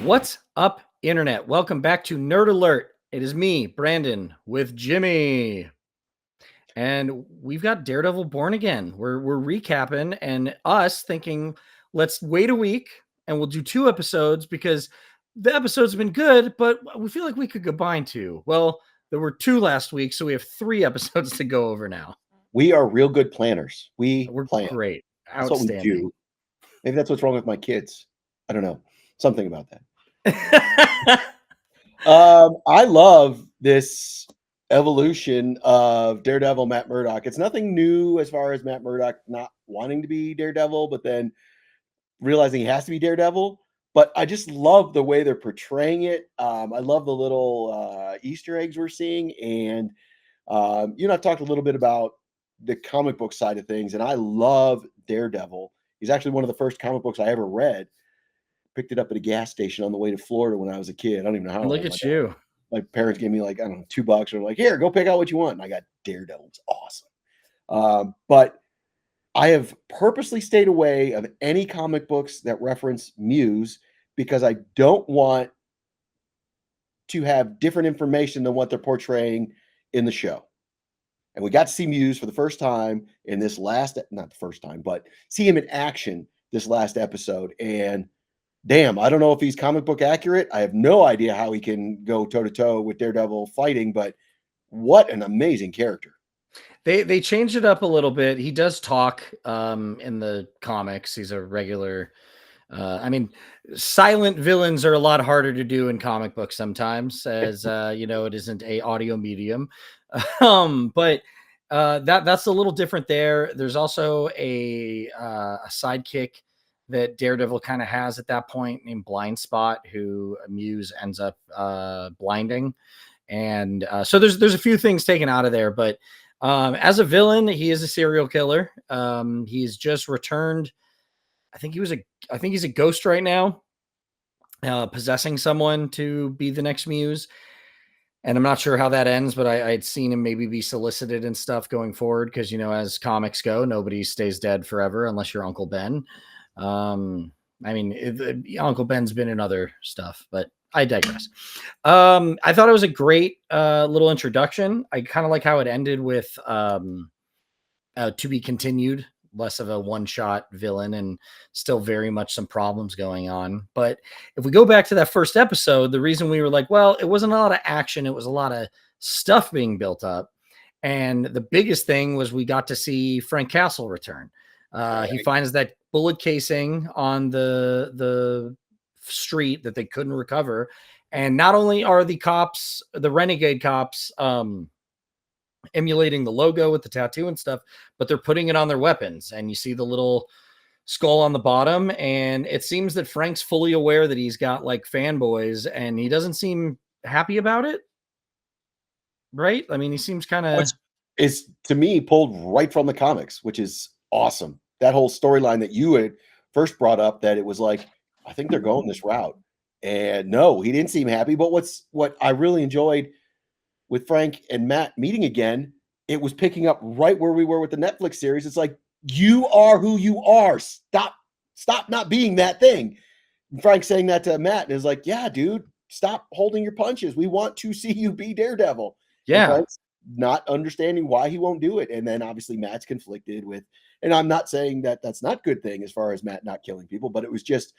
What's up, Internet? Welcome back to Nerd Alert. It is me, Brandon, with Jimmy. And we've got Daredevil Born Again. We're recapping and us thinking, let's wait a week and we'll do 2 episodes because the episodes have been good, but we feel like we could combine 2. Well, there were 2 last week, so we have 3 episodes to go over now. We are real good planners. We're plan. Great. That's what we do. Maybe that's what's wrong with my kids. I don't know. Something about that. I love this evolution of Daredevil Matt Murdock. It's nothing new as far as Matt Murdock not wanting to be Daredevil, but then realizing he has to be Daredevil. But I just love the way they're portraying it. I love the little Easter eggs we're seeing. And I've talked a little bit about the comic book side of things, and I love Daredevil. He's actually one of the first comic books I ever read. Picked it up at a gas station on the way to Florida when I was a kid. I don't even know how. Look at you. My parents gave me $2 and like, here, go pick out what you want. And I got Daredevil. It's awesome. But I have purposely stayed away of any comic books that reference Muse because I don't want to have different information than what they're portraying in the show. And we got to see Muse for the first time in this not the first time, but see him in action this last episode. And damn, I don't know if he's comic book accurate. I have no idea how he can go toe-to-toe with Daredevil fighting, but what an amazing character. They changed it up a little bit. He does talk in the comics. He's a regular. Silent villains are a lot harder to do in comic books sometimes, as it isn't a audio medium. But that's a little different there. There's also a sidekick that Daredevil kind of has at that point named Blind Spot, who Muse ends up blinding. And so there's a few things taken out of there, but as a villain, he is a serial killer. He's just returned. I think he's a ghost right now, possessing someone to be the next Muse. And I'm not sure how that ends, but I'd seen him maybe be solicited and stuff going forward. Cause as comics go, nobody stays dead forever unless you're Uncle Ben. Uncle Ben's been in other stuff, but I digress. I thought it was a great little introduction. I kind of like how it ended with to be continued, less of a one-shot villain and still very much some problems going on. But if we go back to that first episode, the reason we were like, well, it wasn't a lot of action. It was a lot of stuff being built up. And the biggest thing was we got to see Frank Castle return. He finds that bullet casing on the street that they couldn't recover. And not only are the cops, the renegade cops, emulating the logo with the tattoo and stuff, but they're putting it on their weapons. And you see the little skull on the bottom. And it seems that Frank's fully aware that he's got like fanboys and he doesn't seem happy about it. Right? I mean, he seems kind of... It's to me pulled right from the comics, which is awesome. That whole storyline that you had first brought up, that it was like, I think they're going this route. And no, he didn't seem happy. But what I really enjoyed with Frank and Matt meeting again, it was picking up right where we were with the Netflix series. It's like, you are who you are. Stop not being that thing. And Frank saying that to Matt is like, yeah, dude, stop holding your punches. We want to see you be Daredevil. Yeah. Frank's not understanding why he won't do it. And then obviously Matt's conflicted with, and I'm not saying that that's not a good thing as far as Matt not killing people, but it was just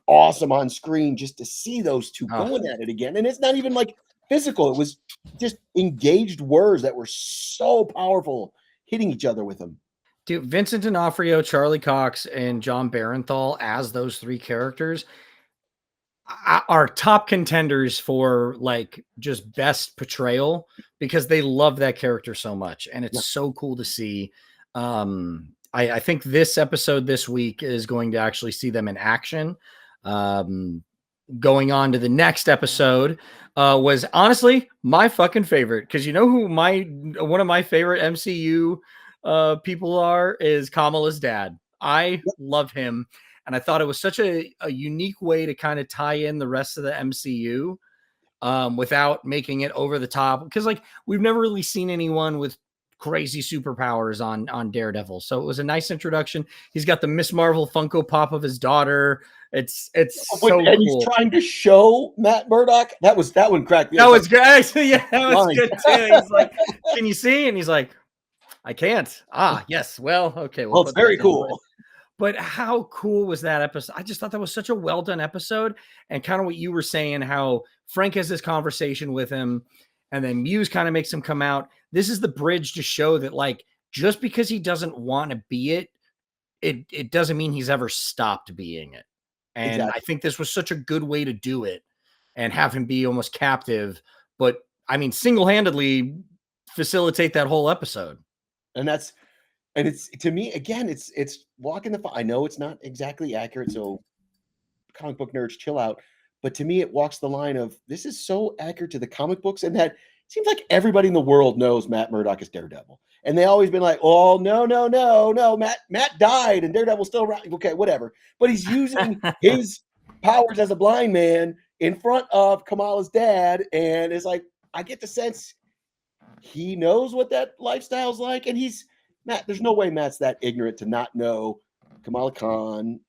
awesome on screen just to see those two going at it again. And it's not even like physical. It was just engaged words that were so powerful, hitting each other with them. Dude, Vincent D'Onofrio, Charlie Cox, and John Barenthal as those 3 characters are top contenders for like just best portrayal because they love that character so much. And it's so cool to see. I think this episode this week is going to actually see them in action. Going on to the next episode was honestly my fucking favorite. Because you know who one of my favorite MCU people is Kamala's dad. I love him. And I thought it was such a unique way to kind of tie in the rest of the MCU without making it over the top. Because like we've never really seen anyone with crazy superpowers on Daredevil. So it was a nice introduction. He's got the Miss Marvel Funko Pop of his daughter. It's so And he's cool. trying to show Matt Murdock. That one cracked me. That was Like, good. Actually, yeah, that was line. good too. He's like, "Can you see?" And he's like, "I can't." Ah, yes. Well, okay, we'll Well, it's put that very down. cool. But how cool was that episode? I just thought that was such a well done episode. And kind of what you were saying, how Frank has this conversation with him, and then Muse kind of makes him come out. This is the bridge to show that, like, just because he doesn't want to be it, it doesn't mean he's ever stopped being it. And I Exactly. think this was such a good way to do it and have him be almost captive, but I mean, single handedly facilitate that whole episode. And it's to me again, it's walking the. I know it's not exactly accurate, so comic book nerds chill out. But to me, it walks the line of this is so accurate to the comic books, and that it seems like everybody in the world knows Matt Murdock is Daredevil, and they always been like, "Oh no, no, no, no, Matt died, and Daredevil's still around." Okay, whatever. But he's using his powers as a blind man in front of Kamala's dad, and it's like I get the sense he knows what that lifestyle's like, and he's Matt. There's no way Matt's that ignorant to not know Kamala Khan,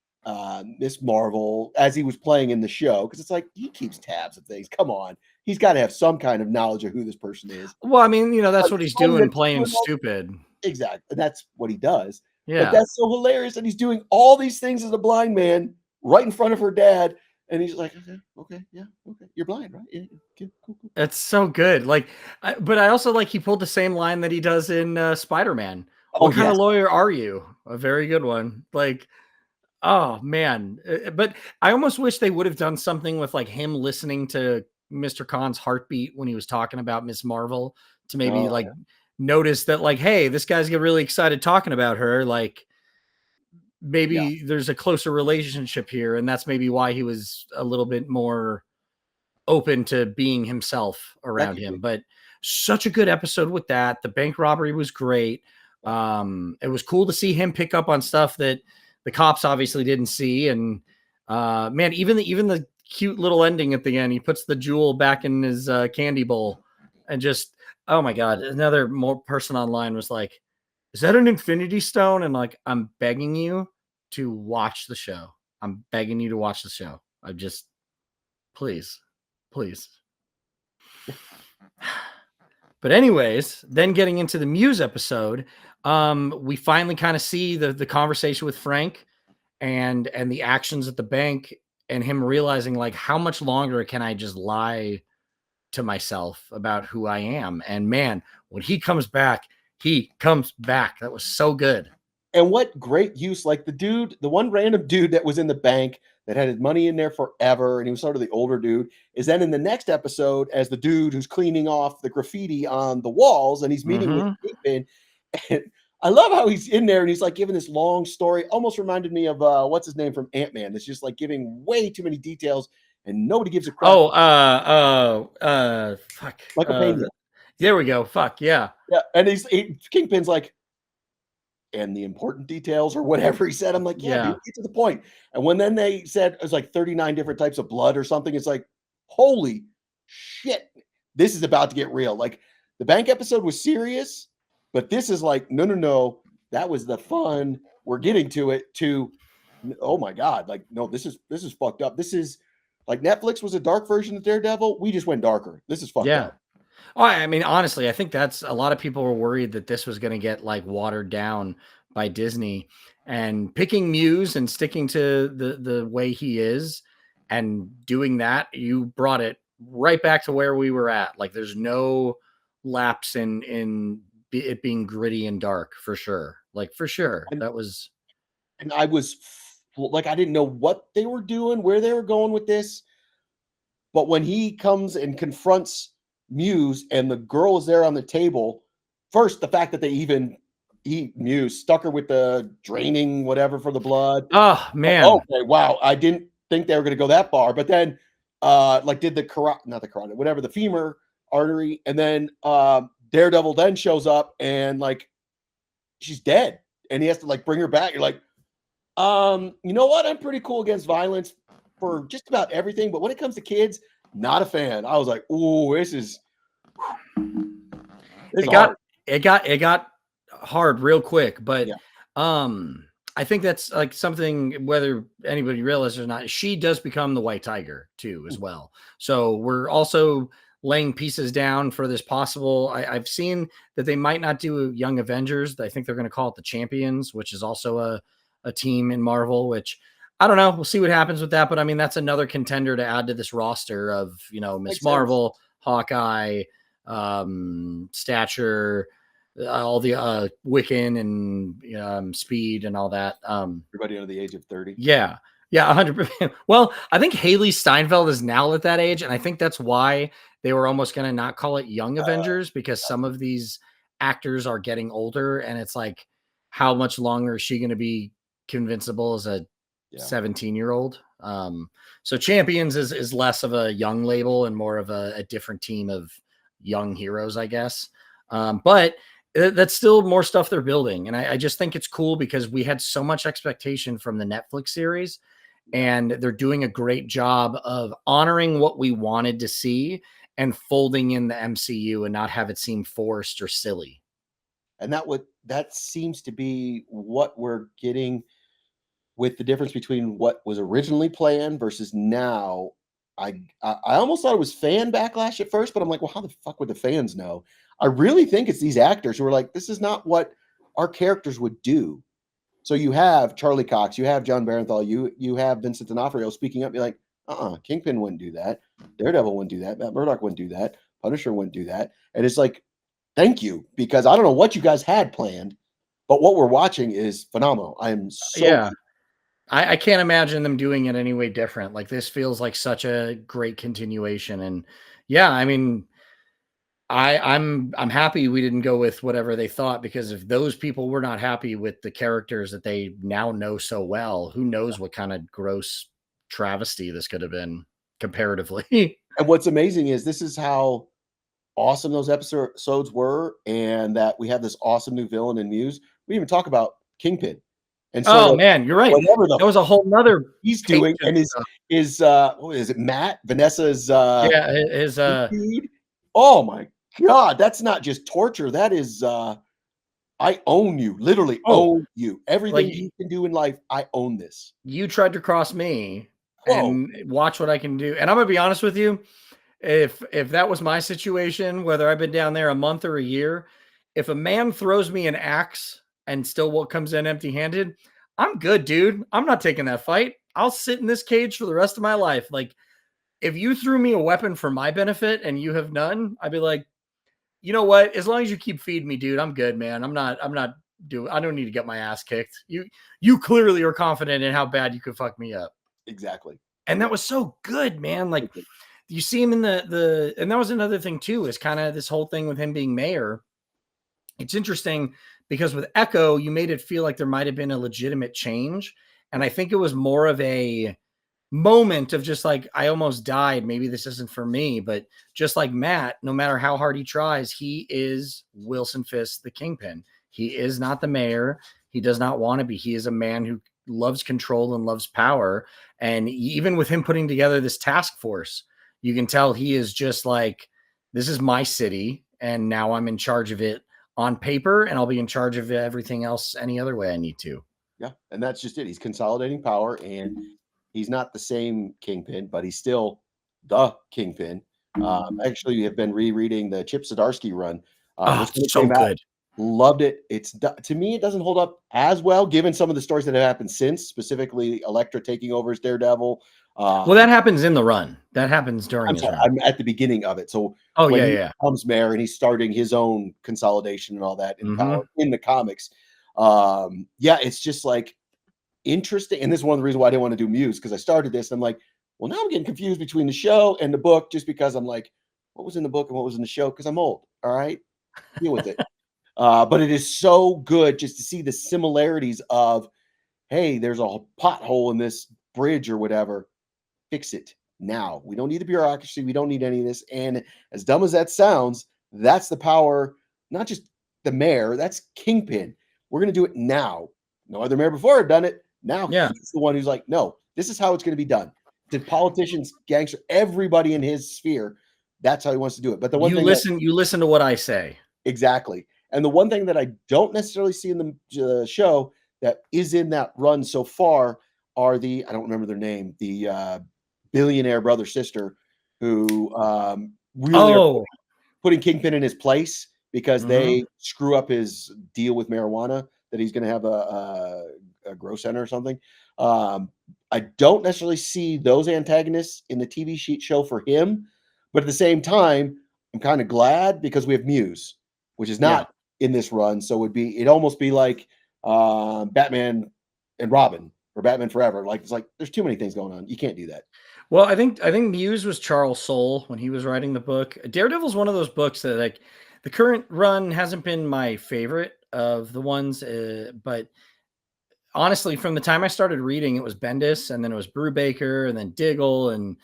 Miss Marvel, as he was playing in the show, because it's like he keeps tabs of things. Come on, he's got to have some kind of knowledge of who this person is. Well, I mean, that's But what he's funny that doing, he's playing doing all stupid. exactly, that's what he does. But Yeah. that's so hilarious that he's doing all these things as a blind man right in front of her dad, and he's like, okay, yeah, okay, you're blind, right? Yeah, yeah, cool. It's so good. Like, but I also like he pulled the same line that he does in Spider-Man. Oh What kind of yes, lawyer are you? A very good one. Like, oh man. But I almost wish they would have done something with like him listening to Mr. Khan's heartbeat when he was talking about Miss Marvel to maybe oh like yeah, notice that, like, hey, this guy's get really excited talking about her. Like, yeah, maybe there's a closer relationship here, and that's maybe why he was a little bit more open to being himself that around could be. him. But such a good episode with that. The bank robbery was great. It was cool to see him pick up on stuff that the cops obviously didn't see. And man, even the cute little ending at the end, he puts the jewel back in his candy bowl, and just, oh my god, another more person online was like, is that an infinity stone? And like, I'm begging you to watch the show. I'm begging you to watch the show. I just, please, please. But anyways, then getting into the Muse episode, we finally kind of see the conversation with Frank and the actions at the bank, and him realizing, like, how much longer can I just lie to myself about who I am? And man, when he comes back, he comes back. That was so good. And what great use, like the one random dude that was in the bank that had his money in there forever, and he was sort of the older dude, is then in the next episode as the dude who's cleaning off the graffiti on the walls, and he's meeting with Mm-hmm. Kingpin. And I love how he's in there and he's like giving this long story. Almost reminded me of what's his name from Ant-Man. It's just like giving way too many details, and nobody gives a crap. Oh, fuck. Michael Pena. There we go. Fuck yeah. Yeah, and Kingpin's like, and the important details or whatever he said. I'm like, yeah, dude, Yeah. get to the point. And when then they said it was like 39 different types of blood or something, it's like, holy shit, this is about to get real. Like the bank episode was serious, but this is like, no, no, no. That was the fun. We're getting to it to, oh my God. Like, no, this is fucked up. This is like Netflix was a dark version of Daredevil. We just went darker. This is fucked Yeah. up. Oh, I mean, honestly, I think that's a lot of people were worried that this was going to get like watered down by Disney, and picking Muse and sticking to the way he is and doing that, you brought it right back to where we were at. Like, there's no lapse in it being gritty and dark, for sure. Like, for sure. And That was, I was like, I didn't know what they were doing, where they were going with this. But when he comes and confronts Muse and the girl is there on the table, first, the fact that Muse stuck her with the draining whatever for the blood. oh man. Okay, wow. I didn't think they were going to go that far. But then, like, did not the carotid, whatever, the femur artery. And then Daredevil then shows up and, like, she's dead. And he has to, like, bring her back. You're like, you know what? I'm pretty cool against violence for just about everything, but when it comes to kids, not a fan. I was like, "Ooh, this is it hard." got it got hard real quick, but Yeah. I think that's like something, whether anybody realizes or not, she does become the White Tiger too, as well. So we're also laying pieces down for this possible. I've seen that they might not do Young Avengers. I think they're going to call it the Champions, which is also a team in Marvel, which I don't know. We'll see what happens with that. But I mean, that's another contender to add to this roster of, you know, Miss Marvel, Hawkeye, Stature, all the Wiccan and Speed and all that. Everybody under the age of 30. Yeah. Yeah, 100%. Well, I think Haley Steinfeld is now at that age, and I think that's why they were almost going to not call it Young Avengers, because some of these actors are getting older, and it's like, how much longer is she going to be convincible as a 17-year-old? So Champions is less of a young label and more of a different team of young heroes, I guess. But that's still more stuff they're building. And I just think it's cool because we had so much expectation from the Netflix series, and they're doing a great job of honoring what we wanted to see and folding in the MCU and not have it seem forced or silly. And that seems to be what we're getting with the difference between what was originally planned versus now. I almost thought it was fan backlash at first, but I'm like, well, how the fuck would the fans know? I really think it's these actors who are like, this is not what our characters would do. So you have Charlie Cox, you have John Barenthal, you have Vincent D'Onofrio speaking up. You're like, Kingpin wouldn't do that. Daredevil wouldn't do that. Matt Murdock wouldn't do that. Punisher wouldn't do that. And it's like, thank you, because I don't know what you guys had planned, but what we're watching is phenomenal. I am so I can't imagine them doing it any way different. Like, this feels like such a great continuation. And yeah, I mean, I'm happy we didn't go with whatever they thought, because if those people were not happy with the characters that they now know so well, who knows what kind of gross travesty this could have been comparatively. And what's amazing is this is how awesome those episodes were, and that we have this awesome new villain in Muse. We didn't even talk about Kingpin. And oh man, you're right. That was a whole nother he's doing, and is what is it, Matt? Vanessa's his oh my God, that's not just torture. That is I own you, literally own you. Everything like, you can do in life, I own this. You tried to cross me and watch what I can do. And I'm gonna be honest with you. If that was my situation, whether I've been down there a month or a year, if a man throws me an axe and still comes in empty-handed, I'm good, dude. I'm not taking that fight. I'll sit in this cage for the rest of my life. Like, if you threw me a weapon for my benefit and you have none, I'd be like, you know what? As long as you keep feeding me, dude, I'm good, man. I don't need to get my ass kicked. You clearly are confident in how bad you could fuck me up. Exactly. And that was so good, man. Like, you see him in the and that was another thing too, is kind of this whole thing with him being mayor. It's interesting because with Echo, you made it feel like there might have been a legitimate change. And I think it was more of a moment of just like, I almost died. Maybe this isn't for me. But just like Matt, no matter how hard he tries, he is Wilson Fisk, the Kingpin. He is not the mayor. He does not want to be. He is a man who loves control and loves power. And even with him putting together this task force, you can tell he is just like, this is my city, and now I'm in charge of it on paper, and I'll be in charge of everything else any other way I need to. Yeah, and that's just it. He's consolidating power, and he's not the same Kingpin, but he's still the Kingpin. Actually, we have been rereading the Chip Zdarsky run. So good. Loved it. To me, it doesn't hold up as well, given some of the stories that have happened since, specifically Elektra taking over as Daredevil. Well, that happens in the run. That happens during his run. I'm at the beginning of it. So when he becomes mayor and he's starting his own consolidation and all that in power in the comics. It's just like interesting. And this is one of the reasons why I didn't want to do Muse, because I started this and I'm like, well, now I'm getting confused between the show and the book, just because I'm like, what was in the book and what was in the show? Because I'm old. All right. Deal with it. But it is so good just to see the similarities of, hey, there's a pothole in this bridge or whatever. Fix it now. We don't need the bureaucracy. We don't need any of this. And as dumb as that sounds, that's the power, not just the mayor, that's Kingpin. We're going to do it now. No other mayor before had done it. Now he's the one who's like, no, this is how it's going to be done. The politicians, gangster, everybody in his sphere, that's how he wants to do it. But the one you listen to what I say. Exactly. And the one thing that I don't necessarily see in the show that is in that run so far are I don't remember their name, the billionaire brother sister who really are Oh, putting Kingpin in his place because mhm. they screw up his deal with marijuana that he's going to have a grow center or something. Um, I don't necessarily see those antagonists in the TV sheet show for him, but at the same time, I'm kind of glad because we have Muse, which is Yeah. not in this run. So it'd almost be like Batman and Robin or Batman Forever. Like it's like there's too many things going on. You can't do that. Well, I think Muse was Charles Soule when he was writing the book. Daredevil's one of those books that like the current run hasn't been my favorite of the ones, but honestly, from the time I started reading, it was Bendis, and then it was Brubaker, and then Diggle, and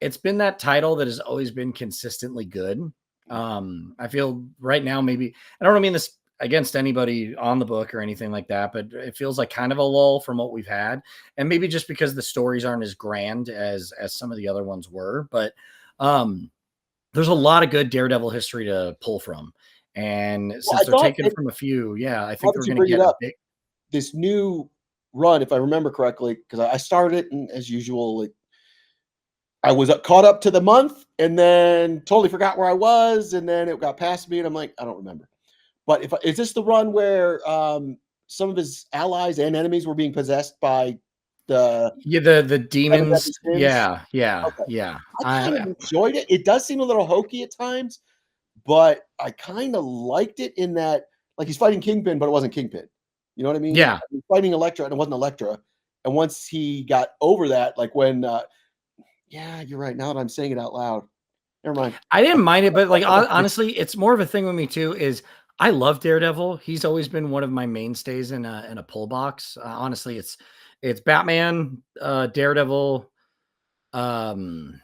it's been that title that has always been consistently good. I feel right now maybe I don't mean this against anybody on the book or anything like that, but it feels like kind of a lull from what we've had, and maybe just because the stories aren't as grand as some of the other ones were, but um, there's a lot of good Daredevil history to pull from, and Well, since I they're thought taking that from a few, yeah, I now think that we're you going to bring it get a up, big. this new run, if I remember correctly, because I started it, and as usual, I was caught up to the month and then totally forgot where I was, and then it got past me, and I'm like, I don't remember. But is this the run where some of his allies and enemies were being possessed by the Yeah, the seven demons. deadly sins? Yeah, yeah, Okay, yeah. I kind of enjoyed it. It does seem a little hokey at times, but I kind of liked it in that, like, he's fighting Kingpin, but it wasn't Kingpin. You know what I mean? Yeah. He's fighting Elektra, and it wasn't Elektra. And once he got over that, like when, yeah, you're right. Now that I'm saying it out loud, never mind. I didn't mind it, but like honestly, it's more of a thing with me too. Is I love Daredevil. He's always been one of my mainstays in a pull box. Honestly, it's Batman, Daredevil, um,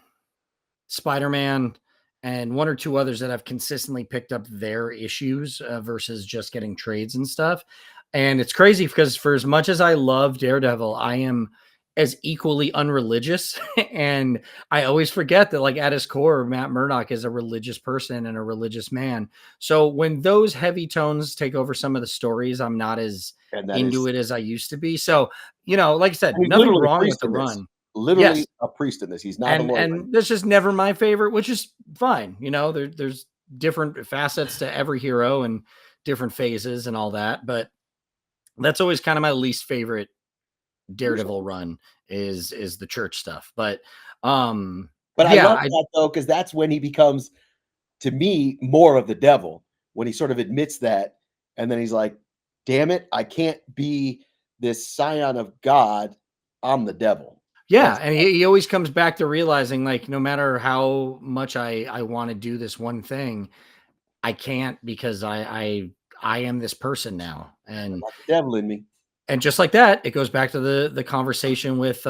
Spider Man, and one or two others that have consistently picked up their issues versus just getting trades and stuff. And it's crazy because for as much as I love Daredevil, I am as equally unreligious. And I always forget that, like, at his core, Matt Murdock is a religious person and a religious man. So when those heavy tones take over some of the stories, I'm not as And that into is, it as I used to be. So, like I said, and he's nothing literally a wrong with priest the in this. run. Literally Yes, a priest in this. He's not a and lawyer. that's just never my favorite, which is fine. There's different facets to every hero and different phases and all that, but that's always kind of my least favorite Daredevil run is the church stuff. But But I yeah, love I that though, because that's when he becomes, to me, more of the devil. When he sort of admits that, and then he's like, "Damn it, I can't be this scion of God. I'm the devil." yeah, That's and he always comes back to realizing, like, no matter how much I want to do this one thing, I can't because I am this person now. I And got the devil in me. just like that, it goes back to the conversation with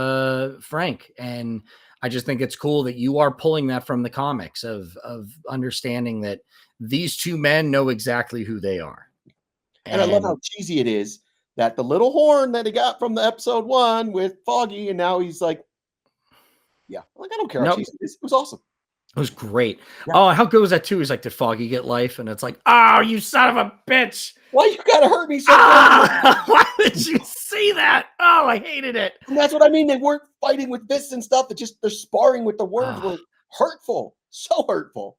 Frank, and I just think it's cool that you are pulling that from the comics of understanding that these two men know exactly who they are. And I love And how cheesy it is that the little horn that he got from the episode 1 with Foggy, and now he's like, "Yeah, like, I don't care how no, cheesy it is. It was awesome." it was great. Yeah. Oh, how good was that too? He's like, did Foggy get life? And it's like, oh, you son of a bitch. "Why you gotta hurt me so bad?" Ah, why did you see that? Oh, I hated it. And that's what I mean. They weren't fighting with fists and stuff. It just their sparring with the words Oh, were hurtful. So hurtful.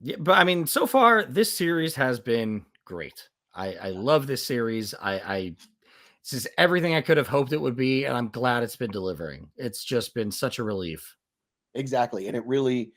yeah, but I mean, so far this series has been great. I love this series. This is everything I could have hoped it would be, and I'm glad it's been delivering. It's just been such a relief. Exactly. And it really,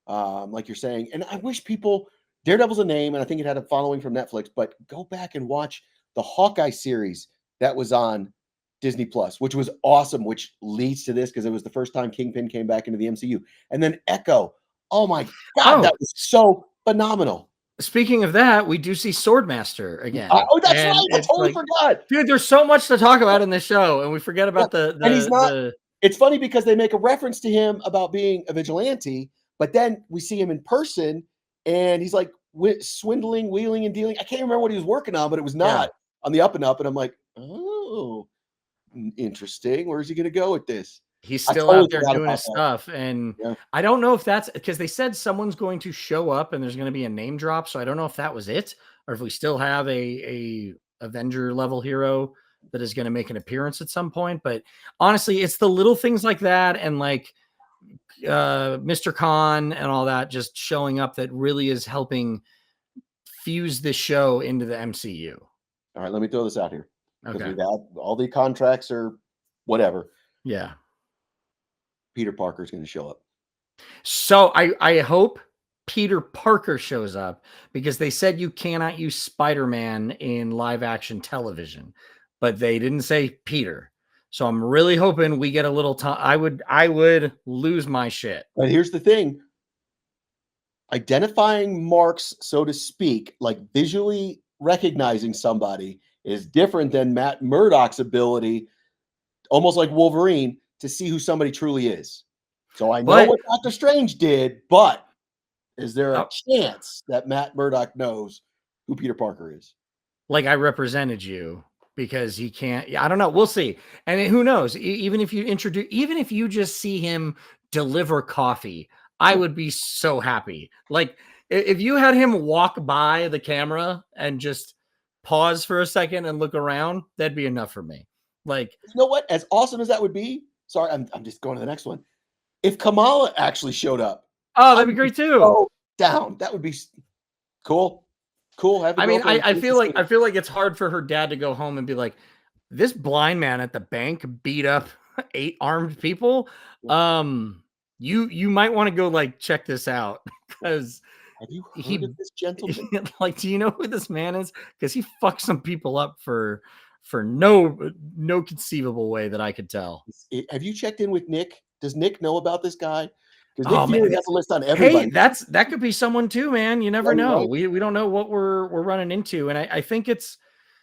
like you're saying, and I wish people, Daredevil's a name, and I think it had a following from Netflix, but go back and watch the Hawkeye series that was on Disney Plus, which was awesome, which leads to this because it was the first time Kingpin came back into the MCU. And then Echo. Oh my God, that Oh, was so phenomenal. speaking of that, we do see Swordmaster again, Oh, that's and right. I it's totally like, forgot. dude, there's so much to talk about in this show, and we forget Yeah, about the and he's the not, the it's funny because they make a reference to him about being a vigilante, but then we see him in person and he's like swindling, wheeling and dealing. I can't remember what he was working on, but it was yeah. not on the up and up. And I'm like, oh, interesting. Where's he going to go with this? He's I still totally out there forgot doing about his that. stuff, and Yeah. I don't know if that's because they said someone's going to show up and there's going to be a name drop. So I don't know if that was it or if we still have a Avenger level hero that is going to make an appearance at some point. But honestly, it's the little things like that, and like Mr. Khan and all that just showing up that really is helping fuse this show into the MCU. All right, let me throw this out here. Because Okay. we've had all the contracts or whatever. Yeah. Peter Parker is going to show up. So I hope Peter Parker shows up, because they said you cannot use Spider-Man in live action television, but they didn't say Peter. So I'm really hoping we get a little time. I would lose my shit. But here's the thing. Identifying marks, so to speak, like visually recognizing somebody, is different than Matt Murdock's ability, almost like Wolverine, to see who somebody truly is. So I know what Doctor Strange did, but is there a chance that Matt Murdock knows who Peter Parker is? Like, I represented you, because he can't. I don't know. We'll see. And who knows? Even if you just see him deliver coffee, I would be so happy. Like, if you had him walk by the camera and just pause for a second and look around, that'd be enough for me. Like, you know what? As awesome as that would be, sorry, I'm just going to the next one. If Kamala actually showed up, oh, that'd be great too. So down. That would be cool. Cool. I mean, I feel like it's hard for her dad to go home and be like, this blind man at the bank beat up 8 armed people. You might want to go like check this out, because have you heard of this gentleman? Like, do you know who this man is? Because he fucked some people up for no conceivable way that I could tell. Have you checked in with Nick? Does Nick know about this guy? Because Nick Fury has a list on everybody. Hey, that could be someone too, man. You never know. Right? We don't know what we're running into, and I think it's.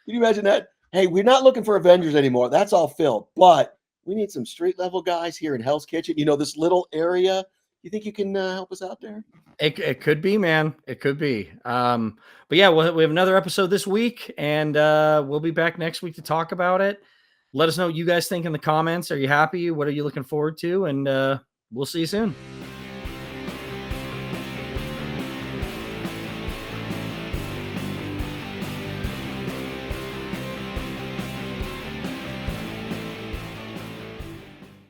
Can you imagine that? Hey, we're not looking for Avengers anymore. That's all filled, but we need some street level guys here in Hell's Kitchen. You know, this little area. You think you can help us out there? It could be, man. It could be. But yeah, we have another episode this week, and we'll be back next week to talk about it. Let us know what you guys think in the comments. Are you happy? What are you looking forward to? And we'll see you soon.